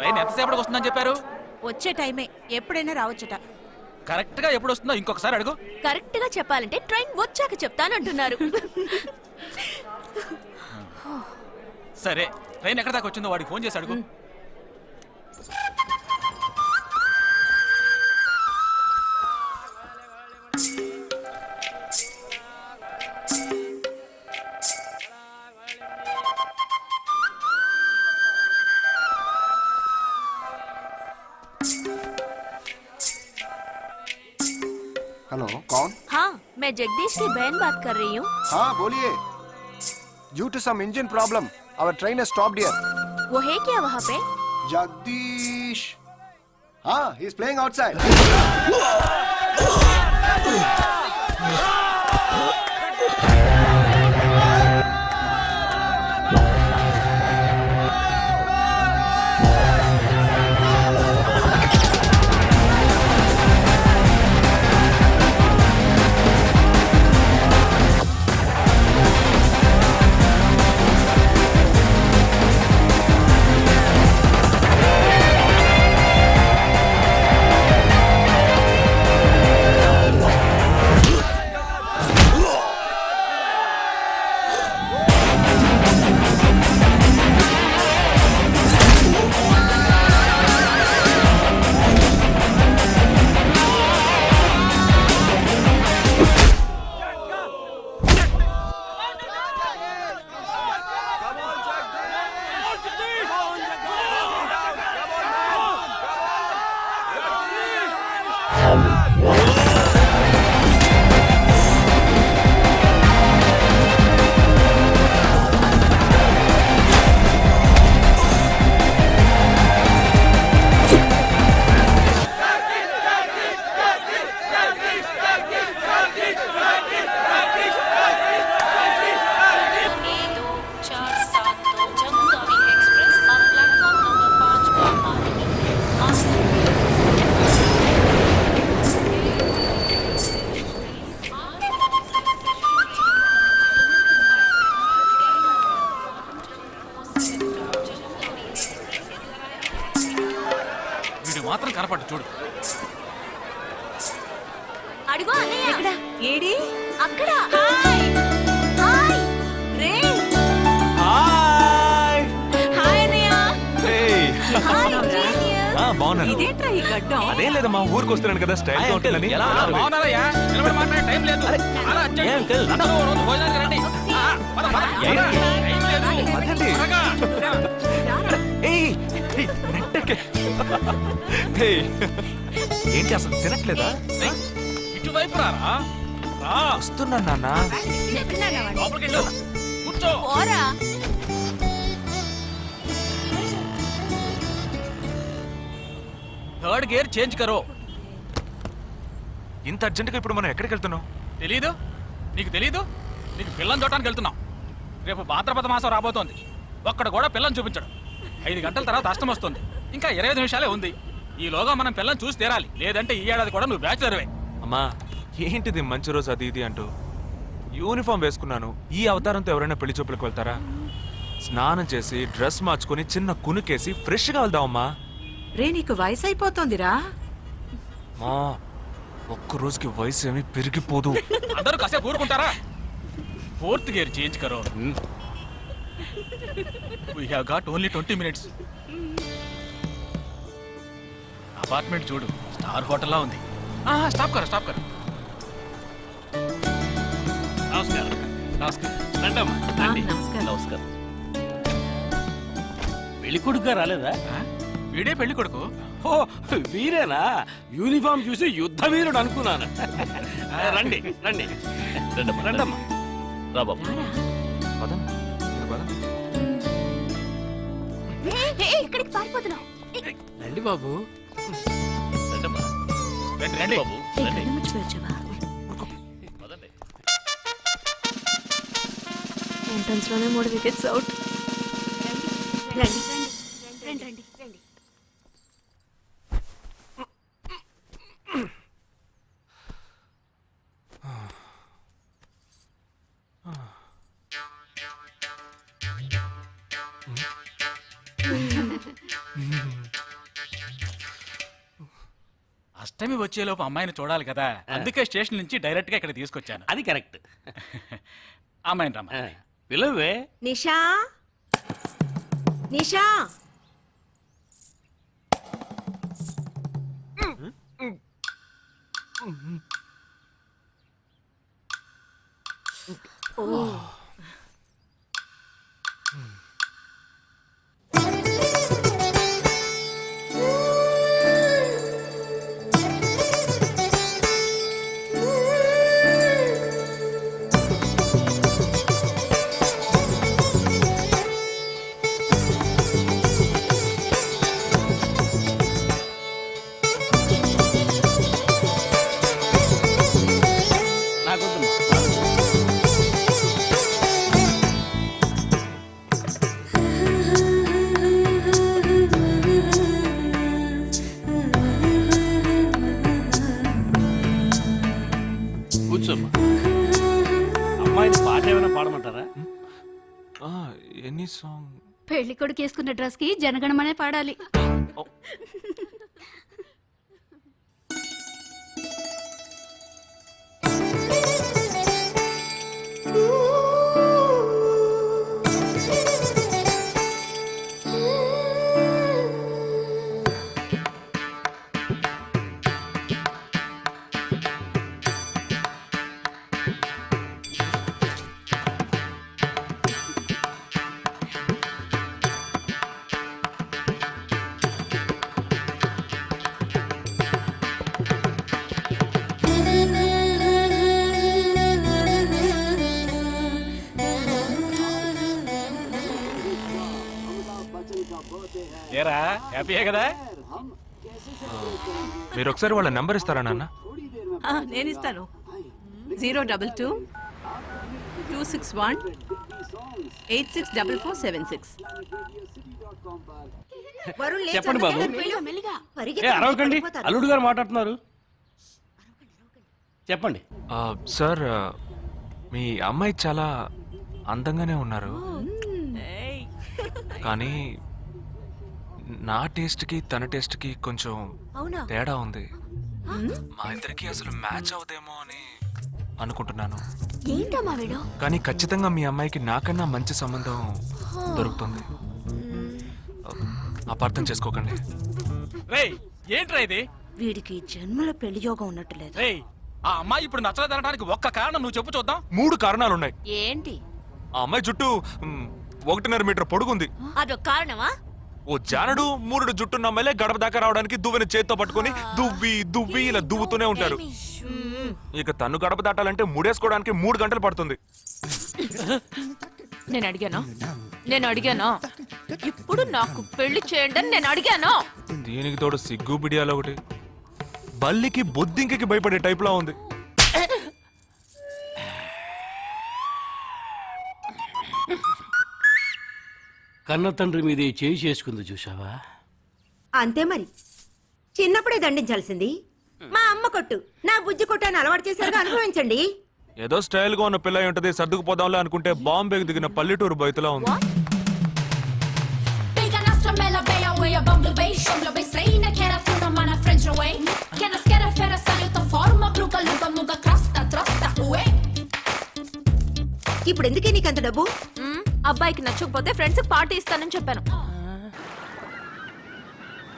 Train ఎంతసేపటికి వస్తుందని చెప్పారు? వచ్చే టైమే, ఎప్పుడైనా రావచ్చుట. కరెక్ట్ గా ఎప్పుడు వస్తుందో ఇంకొకసారి అడుగు. కరెక్ట్ గా చెప్పాలంటే ట్రైన్ వచ్చాక చెప్తానంటున్నారు. సరే, ట్రైన్ ఎక్కడ దాకా వచ్చిందో వాడికి ఫోన్ చేసి అడుగు. हेलो, कौन? हाँ, मैं जगदीश की बहन बात कर रही हूँ. हाँ बोलिए. Due to some engine problem, our train has stopped here. वो है क्या वहाँ पे? Jagdish. हाँ, he is playing outside. మాత్రం కనపట్టు చూడు. అడుగు అన్నయ్య. ఎక్కడ? ఏడి? అక్కడ. హాయ్ హాయ్ రే. హాయ్ హాయ్ అన్నయ్య. Hi genius. బాగున్నాను. ఇదేంట్రా ఈ గడ్డం? అదేం లేదమ్మా, ఊరికి వస్తున్నాను కదా, స్టైల్ గా ఉంటుందని. బాగున్నారయ్యా, నిలబడి మాట్లాడే టైం లేదు. అలా అర్జెంట్. అందరూ ఓ రోజు భోజనానికి రండి. పద, పద. టైం లేదు. అదేంటి? త్వరగా. ఏయ్, ఏయ్, నెట్టకే. ఏయ్, ఏంటి అసలు తినట్లేదా? ఏయ్, ఇటువైపు రారా. రా. వస్తున్నాను నాన్న. లోపలికి వెళ్ళు. కూర్చో. పోరా. థర్డ్ గేర్ చేంజ్ కరో. ఇంత అర్జెంటుగా ఇప్పుడు మనం ఎక్కడికి వెళ్తున్నాం? తెలీదు? నీకు తెలీదు? నీకు పిల్లని చూడటానికి వెళ్తున్నాం. రేపు భాద్రపద మాసం రాబోతోంది. ఒక్కడ కూడా పిల్లని చూపించడు. 5 గంటల తర్వాత అష్టం వస్తుంది. ఇంకా 25 నిమిషాలే ఉంది. ఈలోగా మనం పిల్లని చూసి తీరాలి. లేదంటే ఈ ఏడాది కూడా నువ్వు బ్యాచులర్వే. అమ్మా, ఏంటిది మంచి రోజు అది ఇది అంటూ? యూనిఫామ్ వేసుకున్నాను. ఈ అవతారంతో ఎవరైనా పెళ్లి చూపులకు వెళ్తారా? స్నానం చేసి డ్రెస్ మార్చుకొని చిన్న కునుకేసి ఫ్రెష్ గా వెళ్దామమ్మా. రే, నీకు వయసు అయిపోతుందిరా. మా ఒక్క రోజుకి వయసు ఏమి పెరిగిపోదు. అందరూ కాసేపు ఊరుకుంటారా? ఫోర్త్ గేర్ చేంజ్ కరో. We have got only 20 minutes. Apartment చూడు, స్టార్ హోటల్లా ఉంది. స్టాప్ కరో, స్టాప్ కరో. నమస్కారం. నమస్కారం. రండమ్మా, రండి. నమస్కారం. పెళ్లి కొడుకుగా రాలేదా? వీడే పెళ్లి కొడుకు. ఓ వీరేనా? యూనిఫామ్ చూసి యుద్ధ వీరుడు అనుకున్నాను. రండి రండి రండమ్మా రండమ్మా. రా బాబు. పదండి, మీరు పదండి. ఎక్కడికి పారిపోతున్నావు? రండి బాబు. రండమ్మా. రండి, రండి. బాబు రండి. పదండి. ఎంట్రన్స్ లోనే 3 వికెట్స్ అవుట్. రండి రండి రండి రండి. అష్టమి వచ్చేలోపు అమ్మాయిని చూడాలి కదా అందుకే స్టేషన్ నుంచి డైరెక్ట్ గా ఇక్కడ తీసుకొచ్చాను అది కరెక్ట్. అమ్మాయిని రమ్మ పిలవే. నిషా నిషా నాకొద్దు. కూర్చోమ్మా. అమ్మాయిని పాట ఏమైనా పాడమంటారా? Any song? పెళ్లి కొడుకు వేసుకున్న డ్రెస్ కి జనగణమనే పాడాలి. ఏరా హ్యాపీయే కదా మీరు ఒకసారి వాళ్ళ నెంబర్ ఇస్తారా నాన్న? నేను ఇస్తాను 022 261 864476. చెప్పండి బాబు. ఏ అరవకండి, అల్లుడు గారు మాట్లాడుతున్నారు. చెప్పండి. సార్ మీ అమ్మాయి చాలా అందంగానే ఉన్నారు కానీ నా టేస్ట్కి తన టేస్ట్కి కొంచెం తేడా ఉంది. మా ఇద్దరికి అసలు మ్యాచ్ అవుదేమో అని అనుకుంటున్నాను. ఏంటమ్మా వీడు? కానీ ఖచ్చితంగా మీ అమ్మాయికి నాకన్నా మంచి సంబంధం దొరుకుతుంది. అపార్థం చేసుకోకండి. రేయ్ ఏంట్రా ఇది? వీడికి జన్మలో పెళ్లి యోగం ఉన్నట్టు లేదు. రేయ్ ఆ అమ్మాయి ఇప్పుడు నచ్చలేదనడానికి ఒక్క కారణం నువ్వు చెప్పు చూద్దాం. 3 కారణాలున్నాయి. ఏంటి? ఆ అమ్మాయి జుట్టు 1.5 మీటర్ పొడుగుంది. అదొక కారణమా? ఓ జానడు 3 జుట్టున్న అమ్మాయిలే గడప దాకా రావడానికి దువ్వెని చేత్తో పట్టుకొని దువ్వి ఇలా దువ్వుతూనే ఉంటారు. ఇక తను గడప దాటాలంటే ముడేసుకోవడానికి 3 గంటలు పడుతుంది. నేను అడిగాను ఇప్పుడు నాకు పెళ్లి చేయండి అని నేను అడిగాను. దీనికి తోడు సిగ్గు బిడియాలో ఒకటి. బల్లికి బొద్దింకకి భయపడే టైప్ లా ఉంది. కన్న తండ్రి మీద చేయి చేసుకుంది చూసావా? అంతే మరి, చిన్నప్పుడే దండించాల్సింది. మా అమ్మ కొట్టు, నా బుజ్జి కొట్టు అని అలవాటు చేశారుగా, అనుభవించండి. ఏదో స్టైల్ గా ఉన్న పిల్ల ఉంటది సర్దుకుపోదాంలే అనుకుంటే బాంబేకి దిగిన పల్లెటూరు బయటలా ఉంది. ఇప్పుడు ఎందుకే నీకంత డబ్బు? అబ్బాయికి నచ్చకపోతే ఫ్రెండ్స్ పార్టీ ఇస్తానని చెప్పాను.